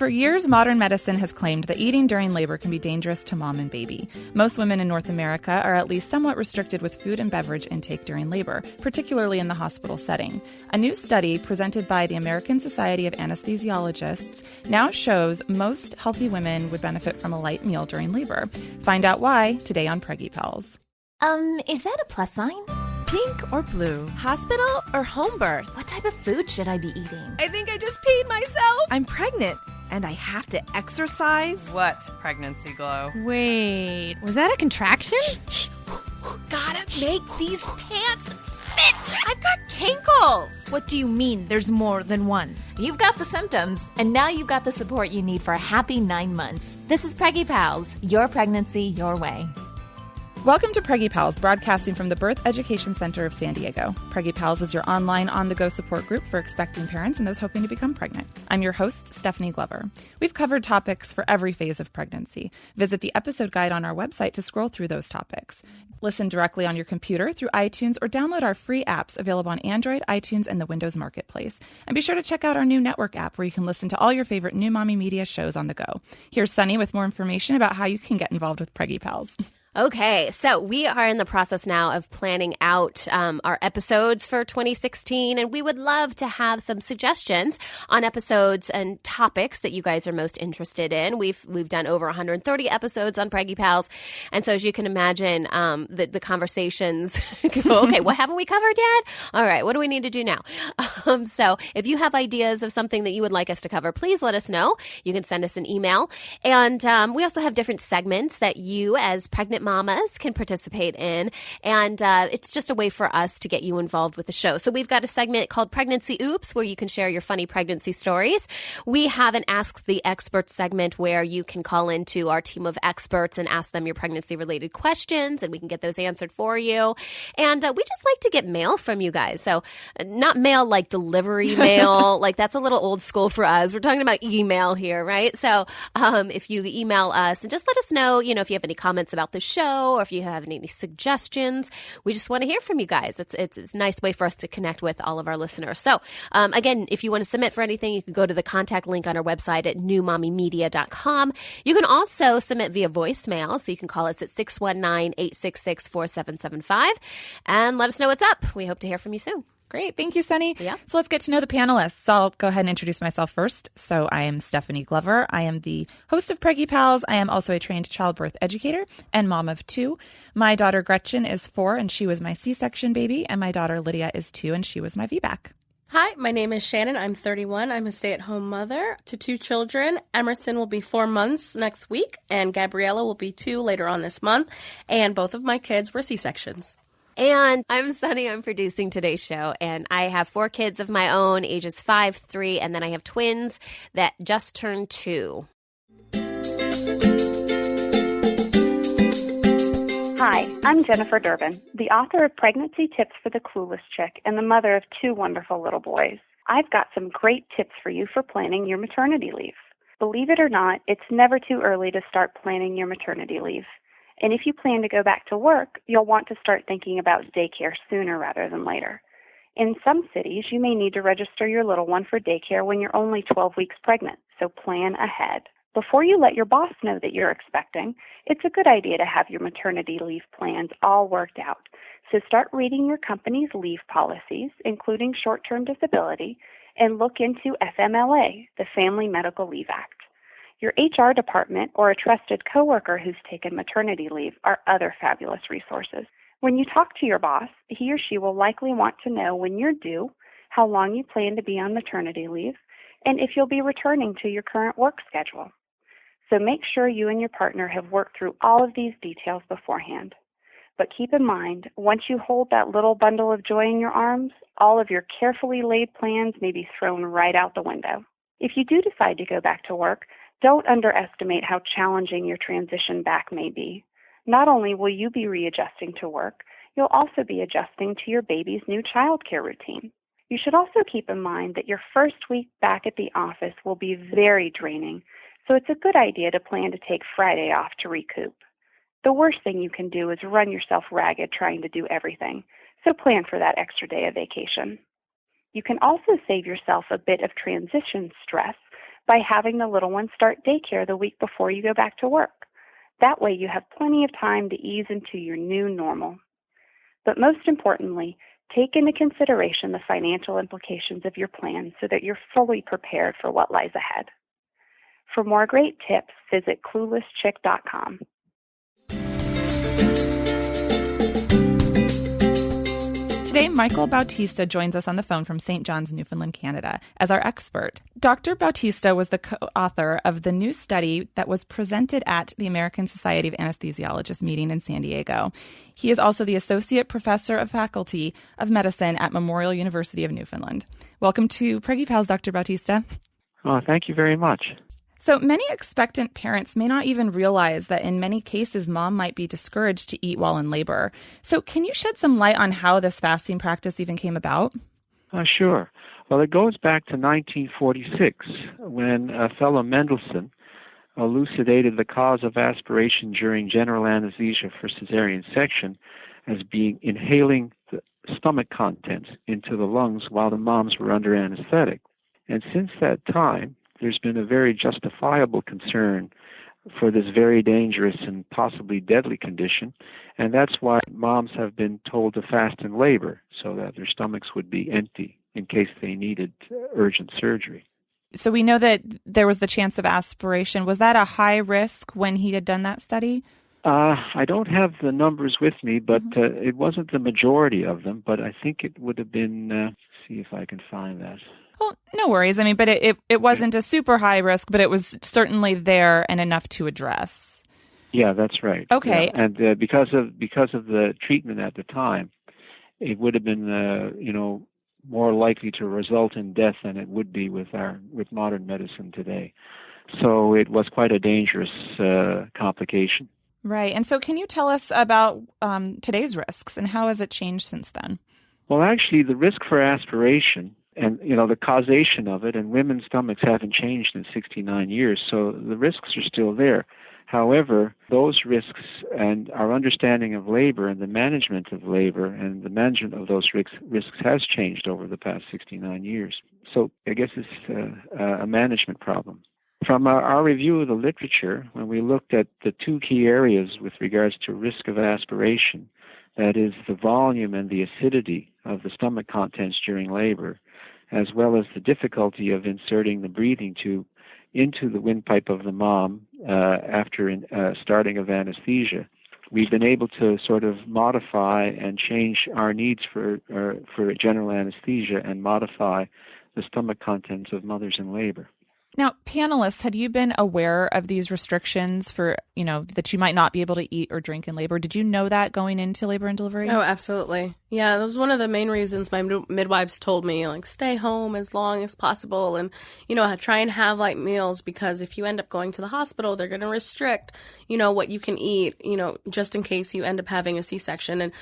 For years, modern medicine has claimed that eating during labor can be dangerous to mom and baby. Most women in North America are at least somewhat restricted with food and beverage intake during labor, particularly in the hospital setting. A new study presented by the American Society of Anesthesiologists now shows most healthy women would benefit from a light meal during labor. Find out why today on Preggy Pals. Is that a plus sign? Pink or blue? Hospital or home birth? What type of food should I be eating? I think I just peed myself. I'm pregnant, and I have to exercise. What pregnancy glow? Wait, was that a contraction? Gotta make these pants fit. I've got kinkles. What do you mean there's more than one? You've got the symptoms, and now you've got the support you need for a happy 9 months. This is Preggy Pals, your pregnancy, your way. Welcome to Preggy Pals, broadcasting from the Birth Education Center of San Diego. Preggy Pals is your online on-the-go support group for expecting parents and those hoping to become pregnant. I'm your host, Stephanie Glover. We've covered topics for every phase of pregnancy. Visit the episode guide on our website to scroll through those topics. Listen directly on your computer through iTunes or download our free apps available on Android, iTunes, and the Windows Marketplace. And be sure to check out our new network app where you can listen to all your favorite new mommy media shows on the go. Here's Sunny with more information about how you can get involved with Preggy Pals. Okay, so we are in the process now of planning out our episodes for 2016, and we would love to have some suggestions on episodes and topics that you guys are most interested in. We've done over 130 episodes on Preggy Pals, and so as you can imagine, the conversations go, okay, what haven't we covered yet? All right, what do we need to do now? So if you have ideas of something that you would like us to cover, please let us know. You can send us an email, and we also have different segments that you as pregnant mamas can participate in, and it's just a way for us to get you involved with the show. So we've got a segment called Pregnancy Oops, where you can share your funny pregnancy stories. We have an Ask the Experts segment where you can call into our team of experts and ask them your pregnancy-related questions, and we can get those answered for you. And we just like to get mail from you guys. So not mail like delivery mail, like that's a little old school for us. We're talking about email here, right? So if you email us and just let us know, if you have any comments about the show, or if you have any suggestions, we just want to hear from you guys. It's a nice way for us to connect with all of our listeners. So again, if you want to submit for anything, you can go to the contact link on our website at newmommymedia.com. You can also submit via voicemail, so you can call us at 619-866-4775 and let us know what's up. We hope to hear from you soon. Great. Thank you, Sunny. Yeah. So let's get to know the panelists. So I'll go ahead and introduce myself first. So I am Stephanie Glover. I am the host of Preggy Pals. I am also a trained childbirth educator and mom of 2. My daughter Gretchen is 4, and she was my C-section baby. And my daughter Lydia is 2, and she was my VBAC. Hi, my name is Shannon. I'm 31. I'm a stay-at-home mother to 2 children. Emerson will be 4 months next week, and Gabriella will be 2 later on this month. And both of my kids were C-sections. And I'm Sunny. I'm producing today's show, and I have 4 kids of my own, ages 5, 3, and then I have twins that just turned 2. Hi, I'm Jennifer Durbin, the author of Pregnancy Tips for the Clueless Chick and the mother of 2 wonderful little boys. I've got some great tips for you for planning your maternity leave. Believe it or not, it's never too early to start planning your maternity leave. And if you plan to go back to work, you'll want to start thinking about daycare sooner rather than later. In some cities, you may need to register your little one for daycare when you're only 12 weeks pregnant, so plan ahead. Before you let your boss know that you're expecting, it's a good idea to have your maternity leave plans all worked out. So start reading your company's leave policies, including short-term disability, and look into FMLA, the Family Medical Leave Act. Your HR department or a trusted coworker who's taken maternity leave are other fabulous resources. When you talk to your boss, he or she will likely want to know when you're due, how long you plan to be on maternity leave, and if you'll be returning to your current work schedule. So make sure you and your partner have worked through all of these details beforehand. But keep in mind, once you hold that little bundle of joy in your arms, all of your carefully laid plans may be thrown right out the window. If you do decide to go back to work, don't underestimate how challenging your transition back may be. Not only will you be readjusting to work, you'll also be adjusting to your baby's new childcare routine. You should also keep in mind that your first week back at the office will be very draining, so it's a good idea to plan to take Friday off to recoup. The worst thing you can do is run yourself ragged trying to do everything, so plan for that extra day of vacation. You can also save yourself a bit of transition stress by having the little one start daycare the week before you go back to work. That way you have plenty of time to ease into your new normal. But most importantly, take into consideration the financial implications of your plan so that you're fully prepared for what lies ahead. For more great tips, visit cluelesschick.com. Today, Michael Bautista joins us on the phone from St. John's, Newfoundland, Canada, as our expert. Dr. Bautista was the co-author of the new study that was presented at the American Society of Anesthesiologists meeting in San Diego. He is also the Associate Professor of Faculty of Medicine at Memorial University of Newfoundland. Welcome to Preggy Pals, Dr. Bautista. Oh, thank you very much. So many expectant parents may not even realize that in many cases, mom might be discouraged to eat while in labor. So can you shed some light on how this fasting practice even came about? Sure. Well, it goes back to 1946 when a fellow Mendelssohn elucidated the cause of aspiration during general anesthesia for cesarean section as being inhaling the stomach contents into the lungs while the moms were under anesthetic. And since that time, there's been a very justifiable concern for this very dangerous and possibly deadly condition, and that's why moms have been told to fast in labor so that their stomachs would be empty in case they needed urgent surgery. So we know that there was the chance of aspiration. Was that a high risk when he had done that study? I don't have the numbers with me, but it wasn't the majority of them, but I think it would have been, see if I can find that. Well, no worries. I mean, but it wasn't a super high risk, but it was certainly there and enough to address. Yeah, that's right. Okay. Yeah. And because of the treatment at the time, it would have been more likely to result in death than it would be with modern medicine today. So it was quite a dangerous complication. Right. And so can you tell us about today's risks and how has it changed since then? Well, actually, the risk for aspiration and, the causation of it, and women's stomachs haven't changed in 69 years, so the risks are still there. However, those risks and our understanding of labor and the management of labor and the management of those risks has changed over the past 69 years. So I guess it's a management problem. From our review of the literature, when we looked at the two key areas with regards to risk of aspiration, that is the volume and the acidity of the stomach contents during labor, as well as the difficulty of inserting the breathing tube into the windpipe of the mom after starting of anesthesia, we've been able to sort of modify and change our needs for general anesthesia and modify the stomach contents of mothers in labor. Now, panelists, had you been aware of these restrictions for, that you might not be able to eat or drink in labor? Did you know that going into labor and delivery? Oh, absolutely. Yeah, that was one of the main reasons my midwives told me, stay home as long as possible and, try and have light meals because if you end up going to the hospital, they're going to restrict, what you can eat, just in case you end up having a C-section. And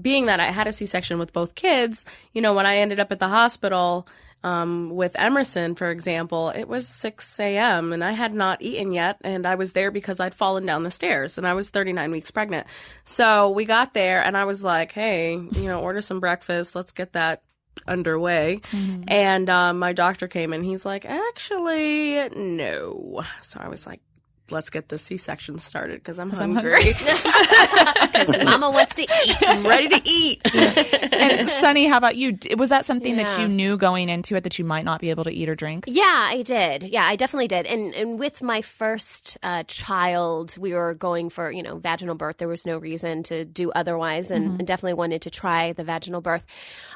being that I had a C-section with both kids, when I ended up at the hospital, with Emerson, for example, it was 6 a.m. and I had not eaten yet, and I was there because I'd fallen down the stairs, and I was 39 weeks pregnant. So we got there, and I was like, hey, order some breakfast. Let's get that underway. Mm-hmm. And my doctor came in. He's like, actually, no. So I was like, let's get the C-section started because I'm hungry. Because Mama wants to eat. I'm ready to eat. And Sunny, how about you? Was that something that you knew going into it that you might not be able to eat or drink? Yeah, I did. Yeah, I definitely did. And with my first child, we were going for, vaginal birth. There was no reason to do otherwise and definitely wanted to try the vaginal birth.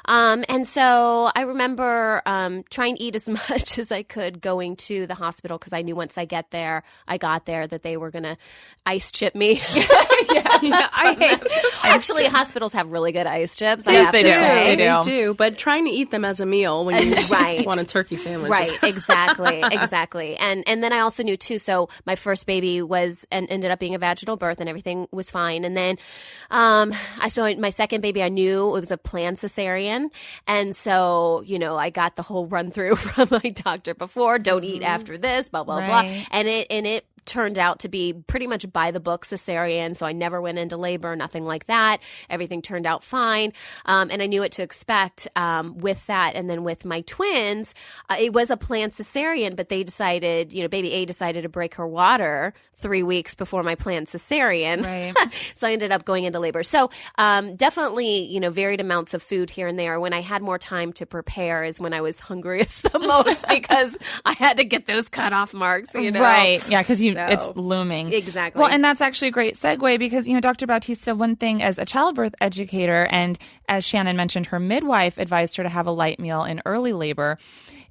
And so I remember trying to eat as much as I could going to the hospital because I knew once I got there that they were going to ice chip me. Actually, hospitals have really good ice chips. Yes, they do. But trying to eat them as a meal when you want a turkey sandwich. Right, exactly. And then I also knew, too, so my first baby ended up being a vaginal birth and everything was fine. And then my second baby, I knew it was a planned cesarean. And so, I got the whole run through from my doctor before, don't eat after this, blah, blah, blah. And it turned out to be pretty much by the book cesarean, so I never went into labor, nothing like that. Everything turned out fine, and I knew what to expect with that. And then with my twins, it was a planned cesarean, but they decided, baby A decided to break her water 3 weeks before my planned cesarean. Right. So I ended up going into labor. So definitely, varied amounts of food here and there. When I had more time to prepare is when I was hungriest the most because I had to get those cutoff marks, Right. Yeah, because it's looming. Exactly. Well, and that's actually a great segue because, Dr. Bautista, one thing as a childbirth educator and as Shannon mentioned, her midwife advised her to have a light meal in early labor.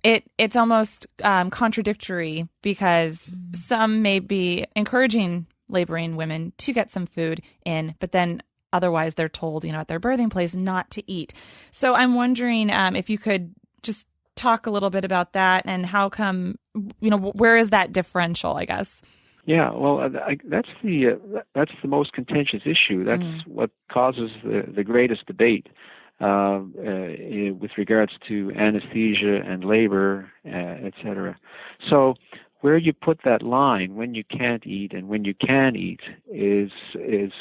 It's almost contradictory because some may be encouraging laboring women to get some food in, but then otherwise they're told, at their birthing place not to eat. So I'm wondering if you could just talk a little bit about that and how come, where is that differential, I guess? Yeah, well, that's the most contentious issue. That's what causes the greatest debate with regards to anesthesia and labor, et cetera. So where you put that line, when you can't eat and when you can eat, is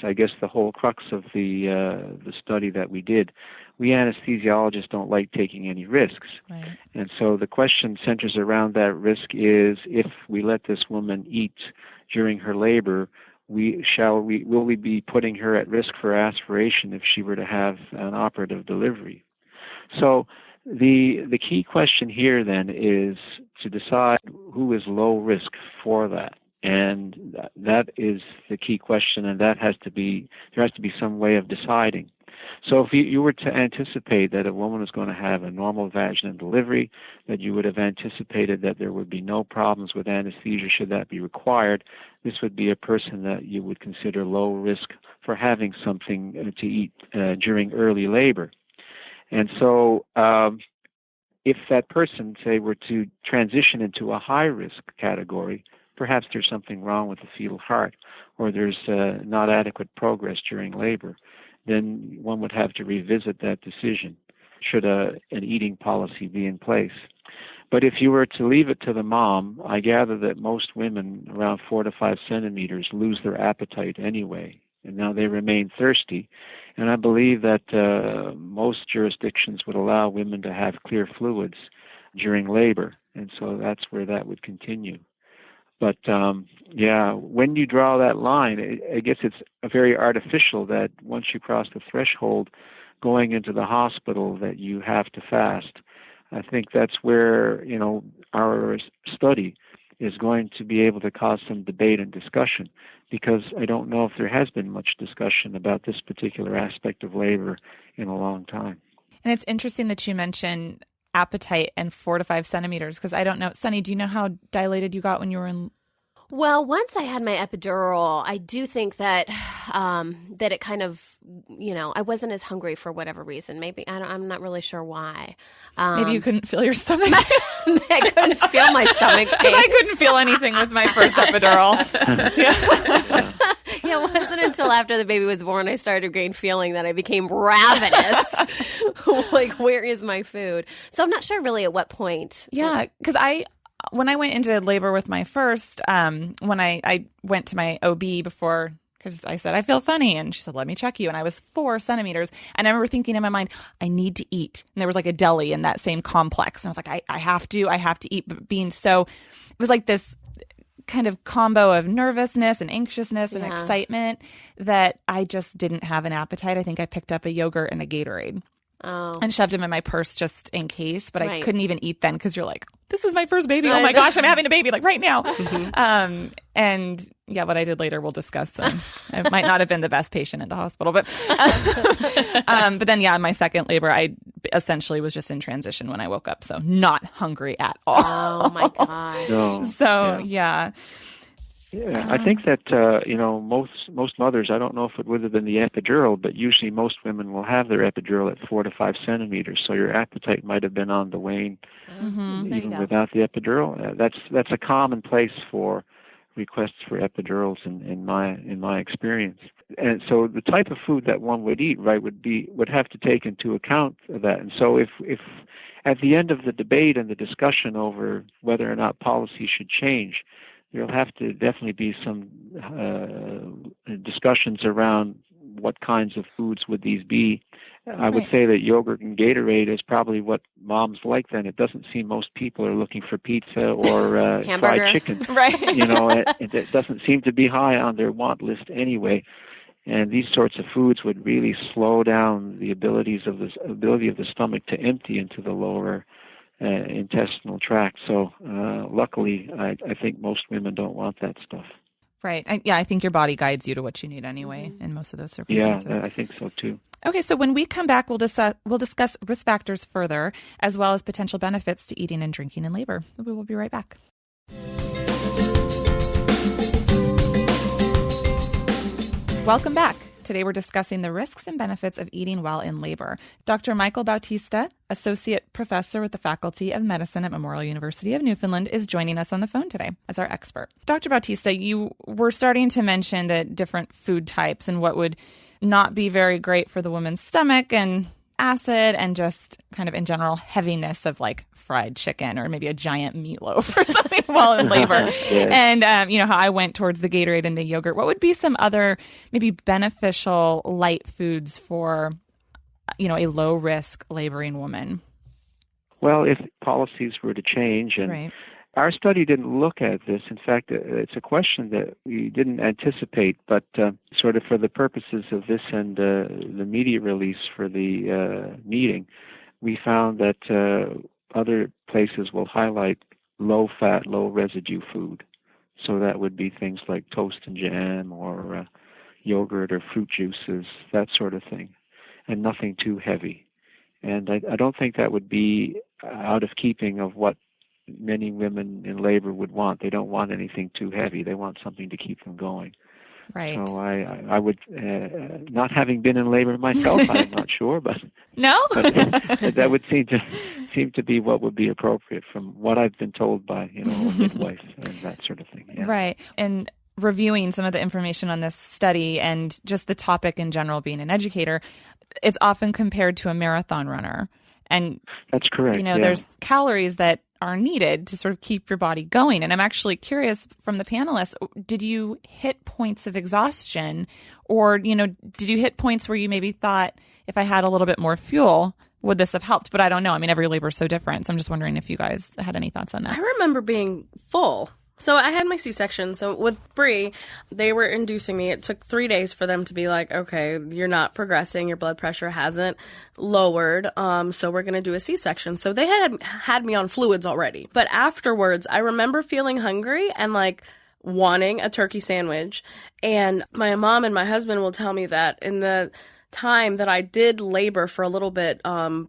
I guess the whole crux of the study that we did. We anesthesiologists don't like taking any risks, right. And so the question centers around that risk is if we let this woman eat during her labor, will we be putting her at risk for aspiration if she were to have an operative delivery? So the key question here then is to decide who is low risk for that. And that is the key question, and there has to be some way of deciding. So if you were to anticipate that a woman is going to have a normal vaginal delivery, that you would have anticipated that there would be no problems with anesthesia should that be required, this would be a person that you would consider low risk for having something to eat during early labor. And so if that person, say, were to transition into a high-risk category, perhaps there's something wrong with the fetal heart or there's not adequate progress during labor, then one would have to revisit that decision should an eating policy be in place. But if you were to leave it to the mom, I gather that most women around 4 to 5 centimeters lose their appetite anyway, and now they remain thirsty. And I believe that most jurisdictions would allow women to have clear fluids during labor, and so that's where that would continue. But, when you draw that line, I guess it's very artificial that once you cross the threshold going into the hospital that you have to fast. I think that's where, our study is going to be able to cause some debate and discussion, because I don't know if there has been much discussion about this particular aspect of labor in a long time. And it's interesting that you mentioned appetite and 4 to 5 centimeters, because I don't know. Sunny, do you know how dilated you got when you were in? Well, once I had my epidural, I do think that that it kind of, I wasn't as hungry for whatever reason. Maybe I'm not really sure why. Maybe you couldn't feel your stomach. I couldn't feel my stomach. I couldn't feel anything with my first epidural. Yeah, it wasn't until after the baby was born I started to gain feeling that I became ravenous. Like, where is my food? So I'm not sure really at what point. Yeah, because when I went into labor with my first, when I went to my OB before, because I said, I feel funny. And she said, let me check you. And I was 4 centimeters. And I remember thinking in my mind, I need to eat. And there was like a deli in that same complex. And I was like, I have to eat. But it was like this kind of combo of nervousness and anxiousness and excitement that I just didn't have an appetite. I think I picked up a yogurt and a Gatorade. Oh. And shoved them in my purse just in case, but Right. I couldn't even eat then because you're like, this is my first baby. Oh my gosh, I'm having a baby like right now. And what I did later we'll discuss. I might not have been the best patient in the hospital, but then my second labor, I essentially was just in transition when I woke up, so not hungry at all. Oh my gosh. No. So Yeah, I think that most mothers, I don't know if it would have been the epidural, but usually most women will have their epidural at 4 to 5 centimeters. So your appetite might have been on the wane even without the epidural. That's a common place for requests for epidurals in my experience. And so the type of food that one would eat, right, would have to take into account that. And so if at the end of the debate and the discussion over whether or not policy should change, there'll have to definitely be some discussions around what kinds of foods would these be. I would say that yogurt and Gatorade is probably what moms like then. It doesn't seem most people are looking for pizza or fried chicken. Right. It doesn't seem to be high on their want list anyway. And these sorts of foods would really slow down the ability of the stomach to empty into the lower intestinal tract. So luckily, I think most women don't want that stuff. Right. I think your body guides you to what you need anyway in most of those circumstances. Yeah, I think so too. Okay, so when we come back, we'll discuss risk factors further, as well as potential benefits to eating and drinking in labor. We will be right back. Welcome back. Today we're discussing the risks and benefits of eating while in labor. Dr. Michael Bautista, Associate Professor with the Faculty of Medicine at Memorial University of Newfoundland, is joining us on the phone today as our expert. Dr. Bautista, you were starting to mention the different food types and what would not be very great for the woman's stomach and acid and just kind of in general heaviness of like fried chicken or maybe a giant meatloaf or something while in labor. Yes. And, how I went towards the Gatorade and the yogurt. What would be some other maybe beneficial light foods for, a low risk laboring woman? Well, if policies were to change, and our study didn't look at this. In fact, it's a question that we didn't anticipate, but sort of for the purposes of this and the media release for the meeting, we found that other places will highlight low-fat, low-residue food. So that would be things like toast and jam or yogurt or fruit juices, that sort of thing, and nothing too heavy. And I don't think that would be out of keeping of what many women in labor would want. They don't want anything too heavy. They want something to keep them going. Right. So I would, not having been in labor myself, I'm not sure, but no, but that would seem to be what would be appropriate from what I've been told by a midwife and that sort of thing. Yeah. Right. And reviewing some of the information on this study and just the topic in general, being an educator, it's often compared to a marathon runner. And that's correct. There's calories that are needed to sort of keep your body going. And I'm actually curious from the panelists, did you hit points of exhaustion or, did you hit points where you maybe thought if I had a little bit more fuel, would this have helped? But I don't know. I mean, every labor is so different. So I'm just wondering if you guys had any thoughts on that. I remember being full. So I had my C-section. So with Bree, they were inducing me. It took 3 days for them to be like, okay, you're not progressing. Your blood pressure hasn't lowered. So we're going to do a C-section. So they had me on fluids already. But afterwards, I remember feeling hungry and like wanting a turkey sandwich. And my mom and my husband will tell me that in the time that I did labor for a little bit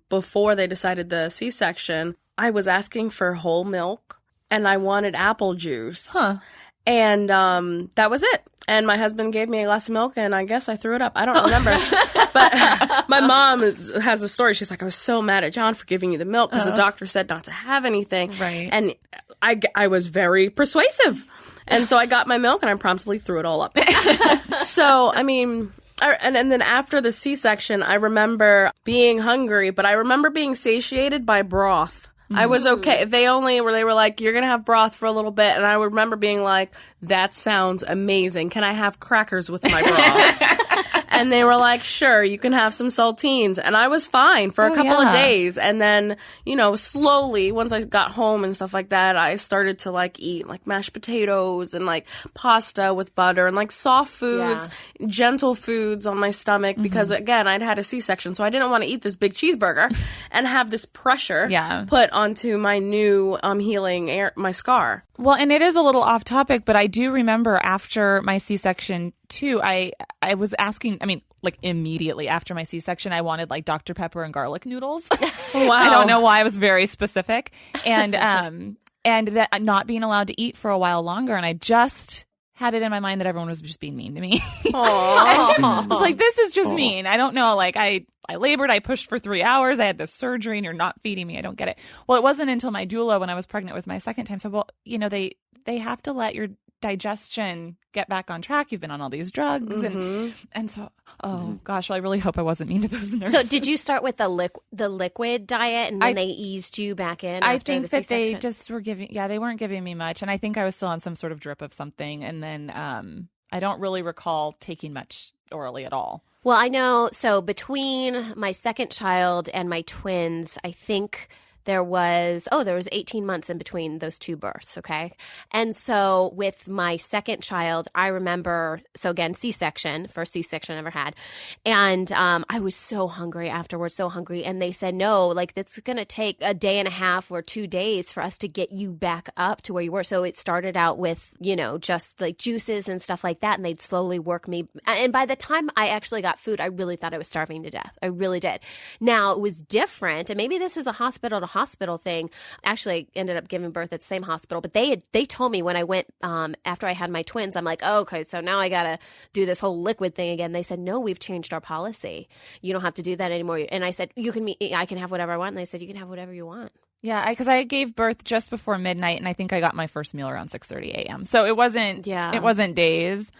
before they decided the C-section, I was asking for whole milk. And I wanted apple juice. Huh. And that was it. And my husband gave me a glass of milk, and I guess I threw it up. I don't remember. But my mom has a story. She's like, I was so mad at John for giving you the milk because the doctor said not to have anything. Right. And I was very persuasive. And so I got my milk, and I promptly threw it all up. So, I mean... And then after the C-section, I remember being hungry, but I remember being satiated by broth. I was okay. They were like, you're going to have broth for a little bit. And I remember being like, that sounds amazing. Can I have crackers with my broth? And they were like, sure, you can have some saltines. And I was fine for a couple of days. And then, slowly, once I got home and stuff like that, I started to like eat like mashed potatoes and like pasta with butter and like soft foods, gentle foods on my stomach because again, I'd had a C-section. So I didn't want to eat this big cheeseburger and have this pressure put onto my new healing my scar. Well, and it is a little off topic, but I do remember after my C-section too, I was asking, like immediately after my C-section, I wanted like Dr. Pepper and garlic noodles. Wow. I don't know why. I was very specific. And that not being allowed to eat for a while longer. And I just had it in my mind that everyone was just being mean to me. I was like, this is just mean. I don't know. Like I labored, I pushed for 3 hours. I had this surgery and you're not feeding me. I don't get it. Well, it wasn't until my doula when I was pregnant with my second time said, well, they have to let your digestion get back on track? You've been on all these drugs. And so, gosh, well, I really hope I wasn't mean to those nurses. So did you start with the liquid diet and then they eased you back in? I think that they just were they weren't giving me much. And I think I was still on some sort of drip of something. And then I don't really recall taking much orally at all. Well, I know. So between my second child and my twins, I think there was 18 months in between those two births, okay? And so with my second child, I remember, so again, C-section, first C-section I ever had. And I was so hungry afterwards, so hungry. And they said, no, like it's going to take a day and a half or 2 days for us to get you back up to where you were. So it started out with, just like juices and stuff like that. And they'd slowly work me. And by the time I actually got food, I really thought I was starving to death. I really did. Now it was different. And maybe this is a hospital to hospital thing. Actually, I ended up giving birth at the same hospital, but they told me when I went after I had my twins, I'm like, oh, okay, so now I got to do this whole liquid thing again. They said, no, we've changed our policy. You don't have to do that anymore. And I said, I can have whatever I want. And they said, you can have whatever you want. Yeah, because I gave birth just before midnight, and I think I got my first meal around 6:30 a.m. So it wasn't days.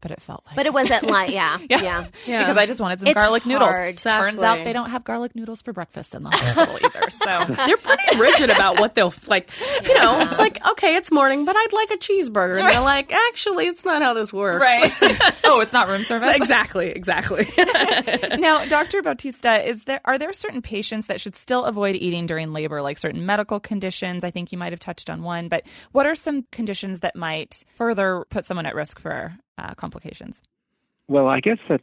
But it felt like But it wasn't like, yeah. Because I just wanted some garlic noodles. Exactly. Turns out they don't have garlic noodles for breakfast in the hospital either. So they're pretty rigid about what they'll like. It's like, okay, it's morning, but I'd like a cheeseburger. And they're like, actually, it's not how this works. Right. Oh, it's not room service? Exactly. Now, Dr. Bautista, are there certain patients that should still avoid eating during labor, like certain medical conditions? I think you might have touched on one, but what are some conditions that might further put someone at risk for complications? Well, I guess that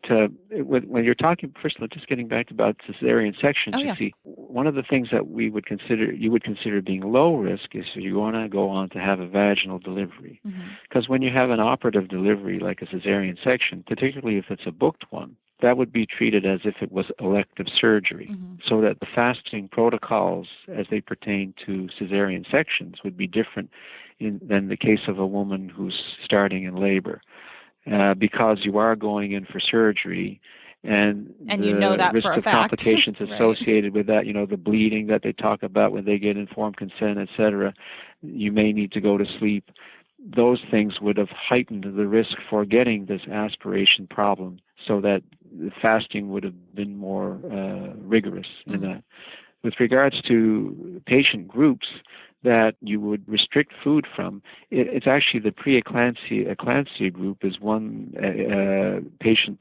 when you're talking, first of all, just getting back about cesarean sections, you see, one of the things that you would consider being low risk is if you want to go on to have a vaginal delivery. Because when you have an operative delivery like a cesarean section, particularly if it's a booked one, that would be treated as if it was elective surgery, so that the fasting protocols as they pertain to cesarean sections would be different than the case of a woman who's starting in labor. Because you are going in for surgery, and the risk of complications associated with that, the bleeding that they talk about when they get informed consent, etc., you may need to go to sleep. Those things would have heightened the risk for getting this aspiration problem, so that the fasting would have been more rigorous in that. With regards to patient groups that you would restrict food from, it's actually the preeclampsia group is one patient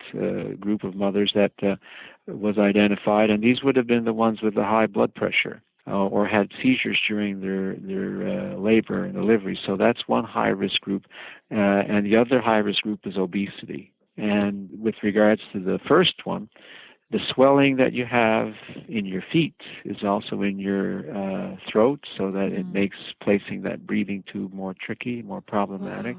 group of mothers that was identified, and these would have been the ones with the high blood pressure or had seizures during their labor and delivery. So that's one high-risk group, and the other high-risk group is obesity. And with regards to the first one, the swelling that you have in your feet is also in your throat, so that it makes placing that breathing tube more tricky, more problematic.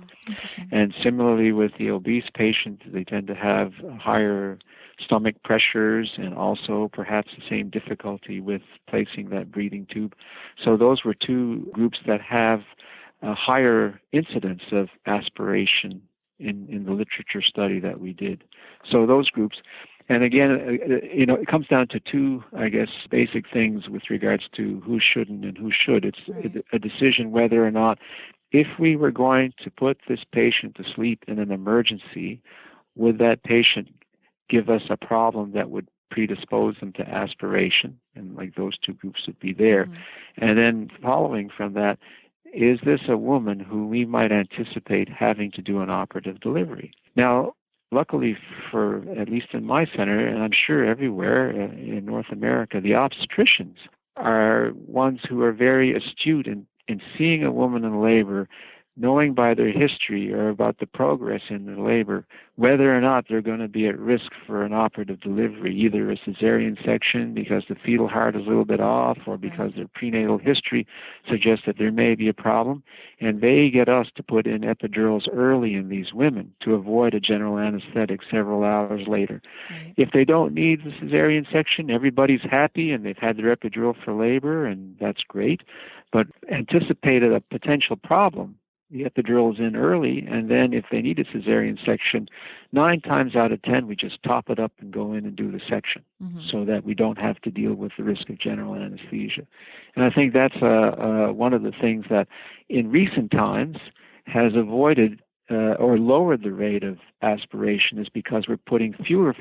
And similarly with the obese patient, they tend to have higher stomach pressures and also perhaps the same difficulty with placing that breathing tube. So those were two groups that have a higher incidence of aspiration in the literature study that we did. So those groups. And again, it comes down to two, I guess, basic things with regards to who shouldn't and who should. It's a decision whether or not, if we were going to put this patient to sleep in an emergency, would that patient give us a problem that would predispose them to aspiration? And like those two groups would be there. And then following from that, is this a woman who we might anticipate having to do an operative delivery? Now, luckily for, at least in my center, and I'm sure everywhere in North America, the obstetricians are ones who are very astute in seeing a woman in labor, knowing by their history or about the progress in their labor, whether or not they're going to be at risk for an operative delivery, either a cesarean section because the fetal heart is a little bit off or because their prenatal history suggests that there may be a problem. And they get us to put in epidurals early in these women to avoid a general anesthetic several hours later. If they don't need the cesarean section, everybody's happy and they've had their epidural for labor, and that's great. But anticipated a potential problem, the epidural is in early, and then if they need a cesarean section, 9 times out of 10, we just top it up and go in and do the section so that we don't have to deal with the risk of general anesthesia. And I think that's one of the things that in recent times has avoided or lowered the rate of aspiration is because we're putting fewer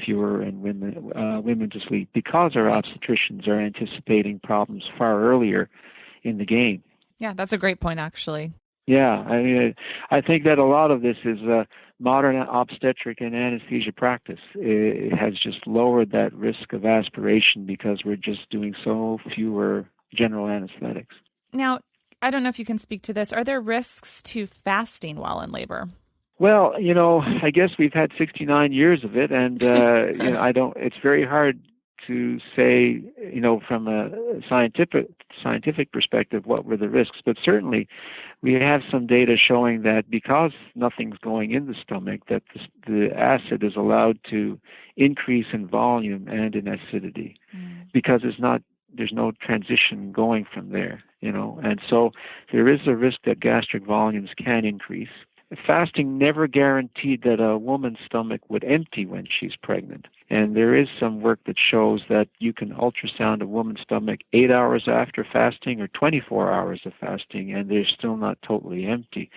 and women to sleep because our obstetricians are anticipating problems far earlier in the game. Yeah, that's a great point, actually. Yeah, I mean, I think that a lot of this is modern obstetric and anesthesia practice. It has just lowered that risk of aspiration because we're just doing so fewer general anesthetics. Now, I don't know if you can speak to this. Are there risks to fasting while in labor? Well, I guess we've had 69 years of it, and it's very hard to say, from a scientific perspective, what were the risks. But certainly, we have some data showing that because nothing's going in the stomach, that the acid is allowed to increase in volume and in acidity, because there's no transition going from there, and so there is a risk that gastric volumes can increase. Fasting never guaranteed that a woman's stomach would empty when she's pregnant. And there is some work that shows that you can ultrasound a woman's stomach 8 hours after fasting or 24 hours of fasting, and they're still not totally empty.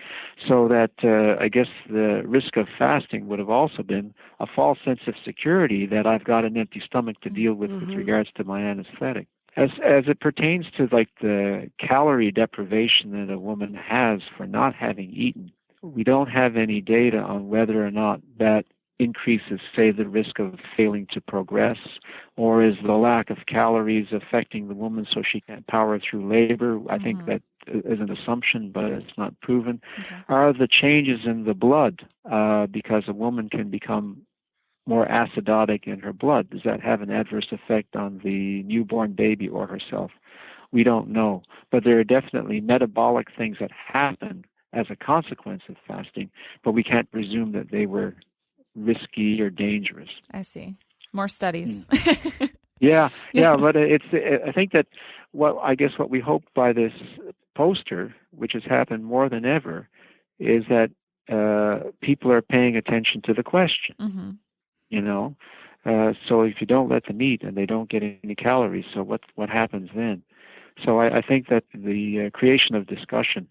So that I guess the risk of fasting would have also been a false sense of security that I've got an empty stomach to deal with regards to my anesthetic. As it pertains to like the calorie deprivation that a woman has for not having eaten, we don't have any data on whether or not that increases, say, the risk of failing to progress, or is the lack of calories affecting the woman so she can't power through labor. I think that is an assumption, but it's not proven. Okay. Are the changes in the blood, because a woman can become more acidotic in her blood, does that have an adverse effect on the newborn baby or herself? We don't know. But there are definitely metabolic things that happen as a consequence of fasting, but we can't presume that they were risky or dangerous. I see. More studies. Yeah, but I think that what we hope by this poster, which has happened more than ever, is that people are paying attention to the question. So if you don't let them eat and they don't get any calories, so what happens then? So I think that the creation of discussion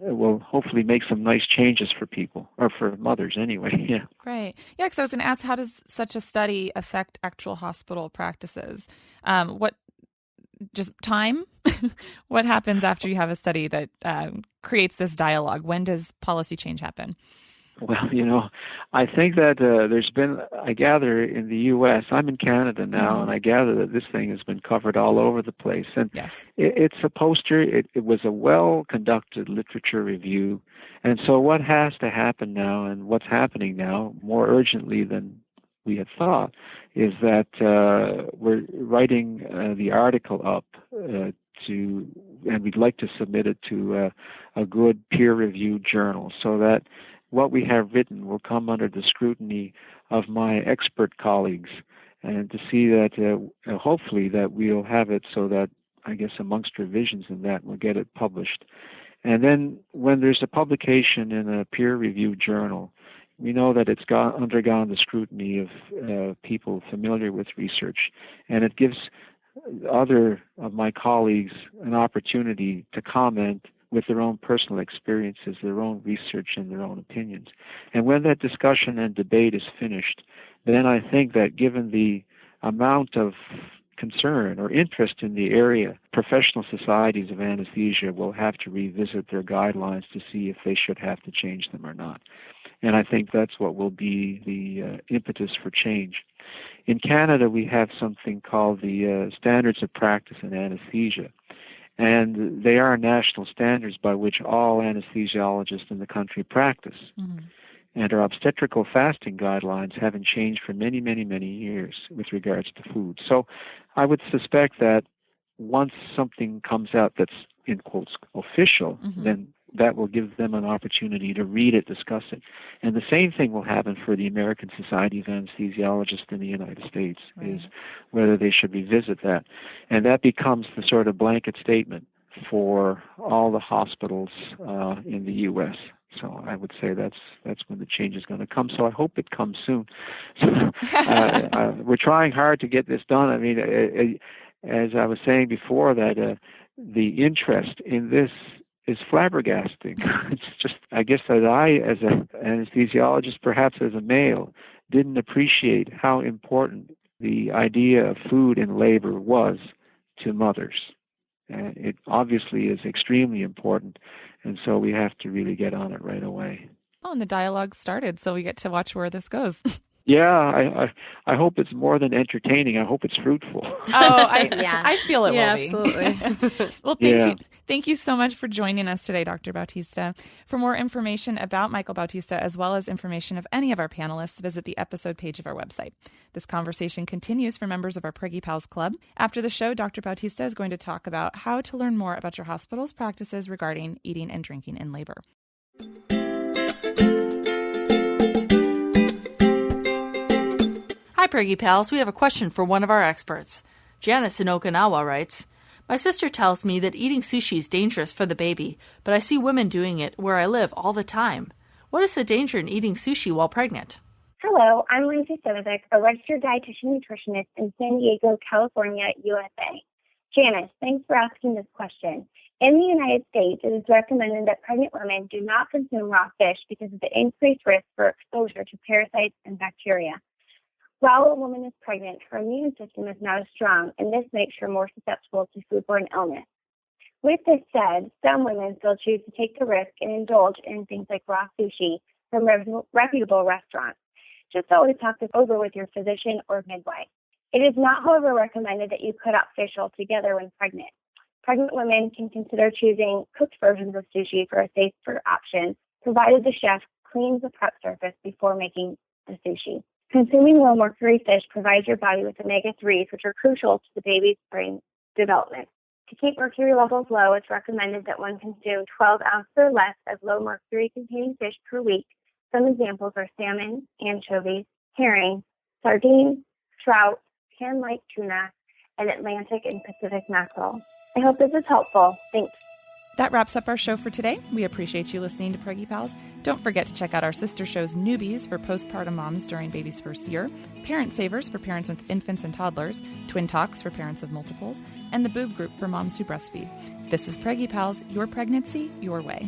will hopefully make some nice changes for people, or for mothers anyway. Yeah. Right. Yeah, because I was going to ask, how does such a study affect actual hospital practices? Just time? What happens after you have a study that creates this dialogue? When does policy change happen? Well, I think that there's been, I gather in the U.S., I'm in Canada now, and I gather that this thing has been covered all over the place. And it's a poster. It was a well-conducted literature review. And so what has to happen now, and what's happening now more urgently than we had thought, is that we're writing the article up and we'd like to submit it to a good peer-reviewed journal so that what we have written will come under the scrutiny of my expert colleagues, and to see that hopefully that we'll have it so that, I guess, amongst revisions in that, we'll get it published. And then when there's a publication in a peer-reviewed journal, we know that it's undergone the scrutiny of people familiar with research, and it gives other of my colleagues an opportunity to comment with their own personal experiences, their own research, and their own opinions. And when that discussion and debate is finished, then I think that given the amount of concern or interest in the area, professional societies of anesthesia will have to revisit their guidelines to see if they should have to change them or not. And I think that's what will be the impetus for change. In Canada, we have something called the Standards of Practice in Anesthesia. And they are national standards by which all anesthesiologists in the country practice. And our obstetrical fasting guidelines haven't changed for many, many, many years with regards to food. So I would suspect that once something comes out that's, in quotes, official, then that will give them an opportunity to read it, discuss it. And the same thing will happen for the American Society of Anesthesiologists in the United States, is whether they should revisit that. And that becomes the sort of blanket statement for all the hospitals in the U.S. So I would say that's when the change is going to come. So I hope it comes soon. So we're trying hard to get this done. I mean, as I was saying before, that the interest in this is flabbergasting. It's just, I guess that I, as an anesthesiologist, perhaps as a male, didn't appreciate how important the idea of food in labor was to mothers. It obviously is extremely important, and so we have to really get on it right away. Oh, and the dialogue started, so we get to watch where this goes. Yeah, I hope it's more than entertaining. I hope it's fruitful. I feel it will be. Absolutely. Well, thank you so much for joining us today, Dr. Bautista. For more information about Michael Bautista, as well as information of any of our panelists, visit the episode page of our website. This conversation continues for members of our Preggy Pals Club. After the show, Dr. Bautista is going to talk about how to learn more about your hospital's practices regarding eating and drinking in labor. Hi, Preggy Pals. We have a question for one of our experts. Janice in Okinawa writes, my sister tells me that eating sushi is dangerous for the baby, but I see women doing it where I live all the time. What is the danger in eating sushi while pregnant? Hello, I'm Lindsay Sovic, a registered dietitian nutritionist in San Diego, California, USA. Janice, thanks for asking this question. In the United States, it is recommended that pregnant women do not consume raw fish because of the increased risk for exposure to parasites and bacteria. While a woman is pregnant, her immune system is not as strong, and this makes her more susceptible to foodborne illness. With this said, some women still choose to take the risk and indulge in things like raw sushi from reputable restaurants. Just always talk this over with your physician or midwife. It is not, however, recommended that you cut out fish altogether when pregnant. Pregnant women can consider choosing cooked versions of sushi for a safer option, provided the chef cleans the prep surface before making the sushi. Consuming low-mercury fish provides your body with omega-3s, which are crucial to the baby's brain development. To keep mercury levels low, it's recommended that one consume 12 ounces or less of low-mercury-containing fish per week. Some examples are salmon, anchovies, herring, sardines, trout, pan-like tuna, and Atlantic and Pacific mackerel. I hope this is helpful. Thanks. That wraps up our show for today. We appreciate you listening to Preggy Pals. Don't forget to check out our sister shows Newbies for postpartum moms during baby's first year, Parent Savers for parents with infants and toddlers, Twin Talks for parents of multiples, and the Boob Group for moms who breastfeed. This is Preggy Pals, your pregnancy, your way.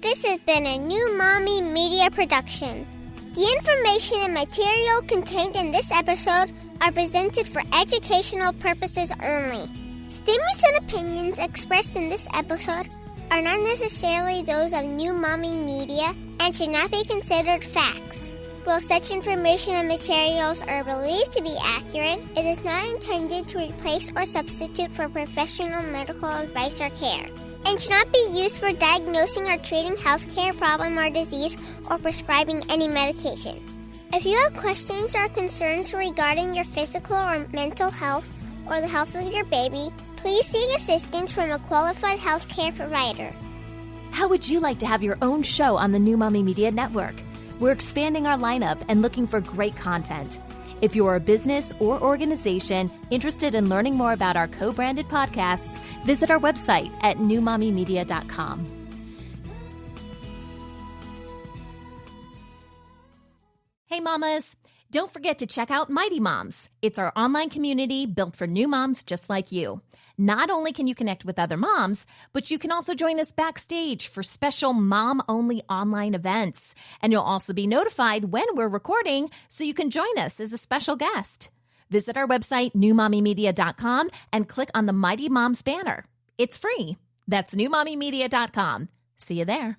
This has been a New Mommy Media production. The information and material contained in this episode are presented for educational purposes only. Statements and opinions expressed in this episode are not necessarily those of New Mommy Media and should not be considered facts. While such information and materials are believed to be accurate, it is not intended to replace or substitute for professional medical advice or care, and should not be used for diagnosing or treating healthcare problem or disease or prescribing any medication. If you have questions or concerns regarding your physical or mental health or the health of your baby, please seek assistance from a qualified healthcare provider. How would you like to have your own show on the New Mommy Media Network? We're expanding our lineup and looking for great content. If you're a business or organization interested in learning more about our co-branded podcasts, visit our website at newmommymedia.com. Hey, mamas! Don't forget to check out Mighty Moms. It's our online community built for new moms just like you. Not only can you connect with other moms, but you can also join us backstage for special mom-only online events. And you'll also be notified when we're recording, so you can join us as a special guest. Visit our website, newmommymedia.com, and click on the Mighty Moms banner. It's free. That's newmommymedia.com. See you there.